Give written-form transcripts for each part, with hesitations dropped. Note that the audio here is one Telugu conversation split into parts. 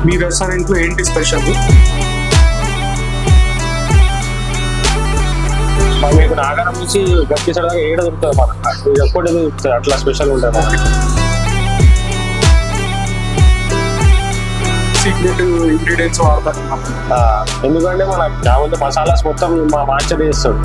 మీ రెస్టారెంట్లో ఏంటి స్పెషల్? మీకు నాగరం నుంచి గట్టిసడ దాకా ఏడ దొరుకుతుంది మనకు, ఇది ఒక్కటి దొరుకుతుంది, అట్లా స్పెషల్ ఉంటుంది మనకి. సీక్రెట్ ఇంగ్రీడియంట్స్ వాడతారు ఎందుకంటే మన కాకపోతే మసాలాస్ మొత్తం మా మాస్టర్ చేస్తాడు.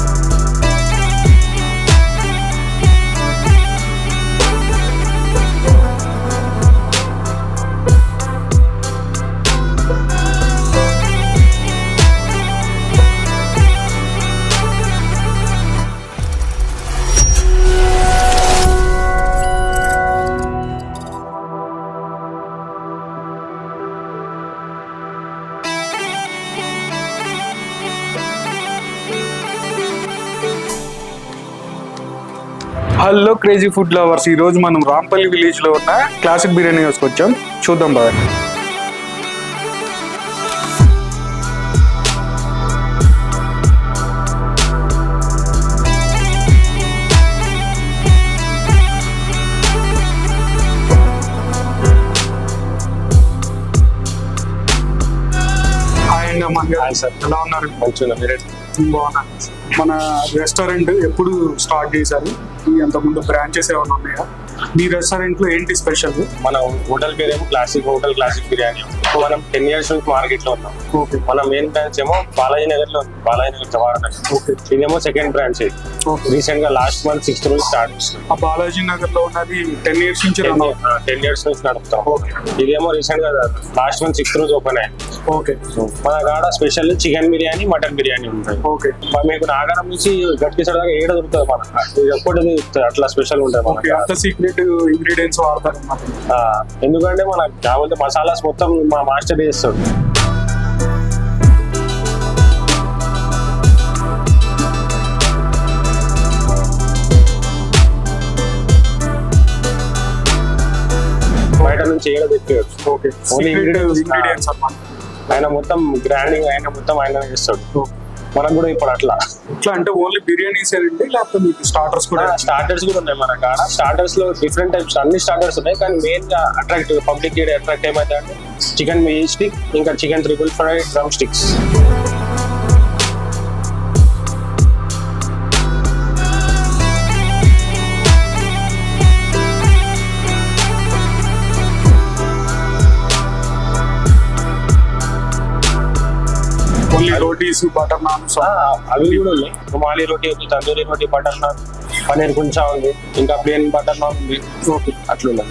హలో క్రేజీ ఫుడ్ లవర్స్, ఈ రోజు మనం రాంపల్లి విలేజ్ లో ఉన్న క్లాసిక్ బిర్యానీ హౌస్కి వచ్చాం. చూద్దాం బాగా. హాయ్ సార్, ఎలా ఉన్నారు? మంచిగా మీరే? బాగున్నాను. మన రెస్టారెంట్ ఎప్పుడు స్టార్ట్ చేశారు? అంతకుముందు బ్రాంచెస్ ఏమైనా ఉన్నాయా? మీ రెస్టారెంట్ లో ఏంటి స్పెషల్? మన హోటల్ పేరు ఏమో క్లాసిక్ బిర్యానీ. మనం 10 years నుంచి మార్కెట్ లో ఉన్నాం. ఓకే. మన మెయిన్ బ్రాంచ్ ఏమో బాలాజీ నగర్ లో ఉంది, బాలాజీ నగర్ జవాహర్ నగర్. ఓకే. ఇదేమో సెకండ్ బ్రాంచ్. రీసెంట్ గా లాస్ట్ మంత్ 6th రోజు స్టార్ట్ చేస్తున్నాం. ఆ బాలాజీ నగర్ లో ఉన్నది 10 years నుంచి 10 years నుంచి నడుపుతాం. ఇదేమో రీసెంట్ గా లాస్ట్ మంత్ 6th రోజు ఓపెన్ అయ్యింది. ఓకే. మన కాడ special chicken biryani, mutton biryani ఉంటాయి. ఓకే. మీకు నాగరం నుంచి గట్టిసడ దాకా ఏడ దొరుకుతుంది మనకు, ఇది ఒక్కటి దొరుకుతుంది, అట్లా స్పెషల్ ఉంటుంది మనకి. అంత సీక్రెట్ ఇంగ్రీడియంట్స్ వాడతారు ఎందుకంటే మన కాకపోతే మసాలాస్ మొత్తం మా మాస్టర్ చేస్తాడు. బయట నుంచి ఏడ తెచ్చాడు. ఓకే. ఓన్లీ ఇంగ్రీడియంట్స్ ఆయన మొత్తం గ్రాండింగ్, ఆయన చేస్తాడు. మనకు కూడా ఇప్పుడు అట్లా అంటే ఓన్లీ బిర్యానీస్ ఏంటి, లేకపోతే మీకు స్టార్టర్స్ కూడా? స్టార్టర్స్ కూడా ఉన్నాయి మన కాడ. స్టార్టర్స్ లో డిఫరెంట్ టైప్స్ అన్ని స్టార్టర్స్ ఉన్నాయి, కానీ మెయిన్ గా అట్రాక్టివ్ పబ్లిక్ అట్రాక్ట్ ఏమైతే అంటే చికెన్ మెయిన్ స్టిక్, ఇంకా chicken 555 drum sticks. Rotis, butter naans అవి కూడా ఉన్నాయి. రుమాలి రోటీ ఉంది, తందూరి రోటీ, బటర్ నాన్, పన్నీర్ కుల్చా ఉంది, ఇంకా ప్లేన్ బటర్ నాన్ ఉంది. అట్లా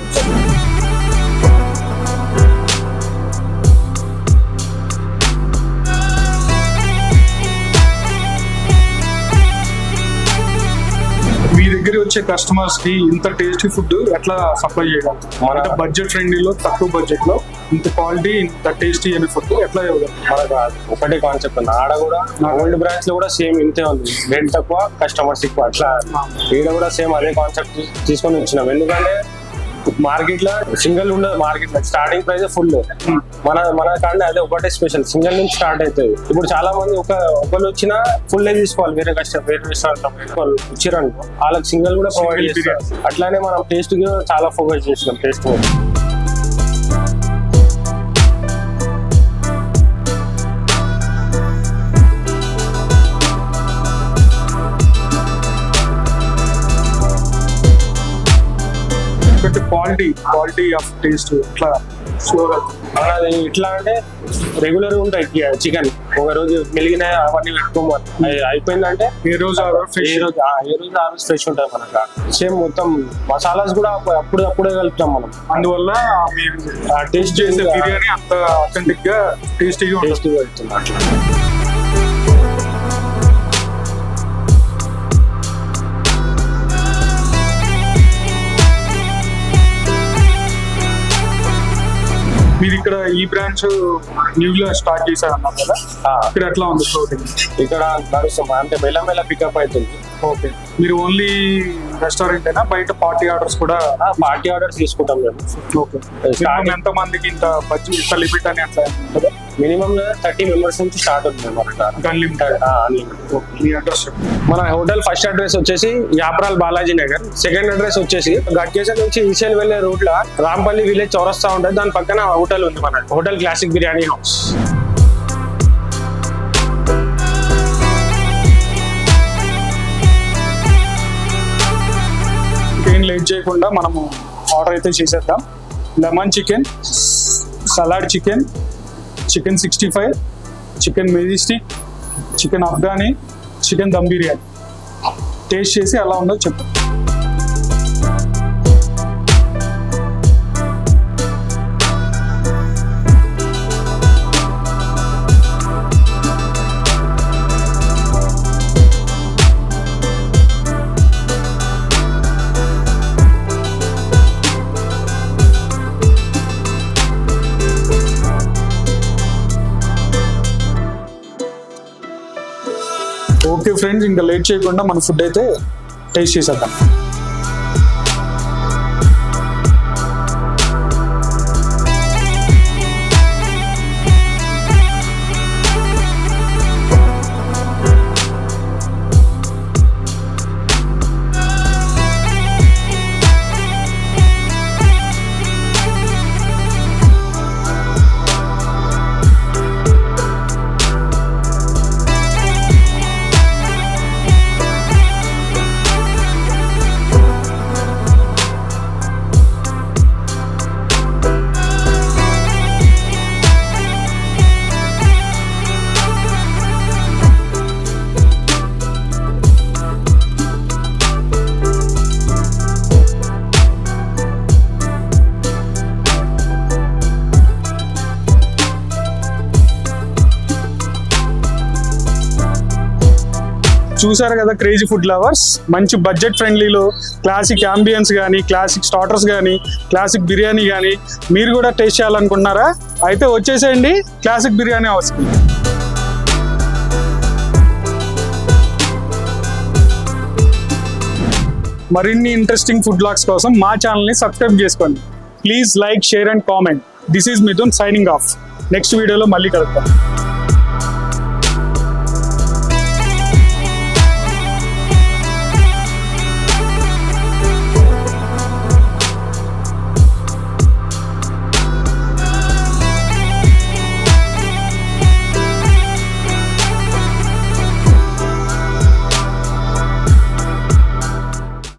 మీ దగ్గర వచ్చే కస్టమర్స్ కి ఇంత టేస్టీ ఫుడ్ ఎట్లా సప్లై చేయగలం? మన బడ్జెట్ ఫ్రెండ్లీలో, తక్కువ బడ్జెట్ లో ఇంత క్వాలిటీ, ఇంత టేస్టీ అనే ఫుడ్ ఎట్లా ఇవ్వగలం? మనకు ఒకటే కాన్సెప్ట్ ఉంది. ఆడ కూడా ఓల్డ్ బ్రాంచ్ లో కూడా సేమ్ ఇంతే ఉంది, రేట్ తక్కువ, కస్టమర్స్ ఎక్కువ. అట్లా ఈడ కూడా సేమ్ అదే కాన్సెప్ట్ తీసుకొని వచ్చినాం. ఎందుకంటే మార్కెట్ లో సింగిల్ ఉండదు, మార్కెట్ లో స్టార్టింగ్ ప్రైస్ ఫుల్. మన కాంటే అదే ఒకటే స్పెషల్, సింగిల్ నుంచి స్టార్ట్ అవుతుంది. ఇప్పుడు చాలా మంది ఒకళ్ళు వచ్చినా ఫుల్ తీసుకోవాలి, వేరే రెస్టారెంట్ వాళ్ళు ఇచ్చిరనుకో వాళ్ళకి సింగిల్ కూడా ప్రొవైడ్ చేస్తారు. అట్లానే మనం టేస్ట్ కి చాలా ఫోకస్ చేసినాం. టేస్ట్ క్వాలిటీ ఆఫ్ టేస్ట్ ఎట్లా అది ఇట్లా అంటే రెగ్యులర్ ఉంటాయి. చికెన్ ఒక రోజు మెలిగిన అవన్నీ పెట్టుకోమని అయిపోయిందంటే ఏ రోజు ఆ రోజు ఫ్రెష్ ఉంటాయి మనకు. సేమ్ మొత్తం మసాలాస్ కూడా అప్పుడే కలుపుతాం మనం. అందువల్ల టేస్ట్ చేసే బిర్యానీ అంత అథెంటిక్ గా టేస్టీగా వెళ్తుంది. అట్లా మీరు ఇక్కడ ఈ బ్రాంచ్ న్యూగా స్టార్ట్ చేశారు అన్నారు కదా, ఇక్కడ ఎట్లా ఉంది ఫ్లోటింగ్? ఇక్కడ నడుస్తాం అంటే మెల్ల పికప్ అవుతుంది. ఓకే. మీరు ఓన్లీ రెస్టారెంట్ అయినా బయట పార్టీ ఆర్డర్స్ కూడా? పార్టీ ఆర్డర్స్ తీసుకుంటాం మేము. ఓకే. ఎంత మందికి ఇంత బడ్జెట్, ఇంత లిమిట్ అని అట్లా? మినిమం 30 మెంబర్స్ నుంచి స్టార్ట్ అవుతుంది మనకు అన్లిమిటెడ్. అన్లిమిటెడ్. మీ అడ్రస్ మన హోటల్ ఫస్ట్ అడ్రస్ వచ్చేసి యాప్రాల్ బాలాజీ నగర్, సెకండ్ అడ్రస్ వచ్చేసి గట్కేసర్ నుంచి ఈసీఎల్ వెళ్లే రూట్ లో రాంపల్లి విలేజ్ చౌరస్తా ఉంటుంది, దాని పక్కన హోటల్ ఉంది మన హోటల్ క్లాసిక్ బిర్యానీ హౌస్. ఇంకేం లేట్ చేయకుండా మనము ఆర్డర్ అయితే చేసేద్దాం. Lemon chicken, salad chicken, chicken 65, chicken majestic, chicken Afghani, chicken dum biryani. Taste చేసి ఎలా ఉందో చెప్పండి. ఓకే ఫ్రెండ్స్, ఇంకా లేట్ చేయకుండా మన ఫుడ్ అయితే టేస్ట్ చేసేద్దాం. చూసారు కదా క్రేజీ ఫుడ్ లవర్స్, మంచి బడ్జెట్ ఫ్రెండ్లీలో క్లాసిక్ అంబియన్స్ కానీ, క్లాసిక్ స్టార్టర్స్ కానీ, క్లాసిక్ బిర్యానీ కానీ మీరు కూడా టేస్ట్ చేయాలనుకుంటున్నారా? అయితే వచ్చేసేయండి క్లాసిక్ బిర్యానీ హౌస్కి. మరిన్ని ఇంట్రెస్టింగ్ ఫుడ్ బ్లాగ్స్ కోసం మా ఛానల్ని సబ్స్క్రైబ్ చేసుకోండి. Please like, share and comment. This is Mithun signing off. Next వీడియోలో మళ్ళీ కలుద్దాం.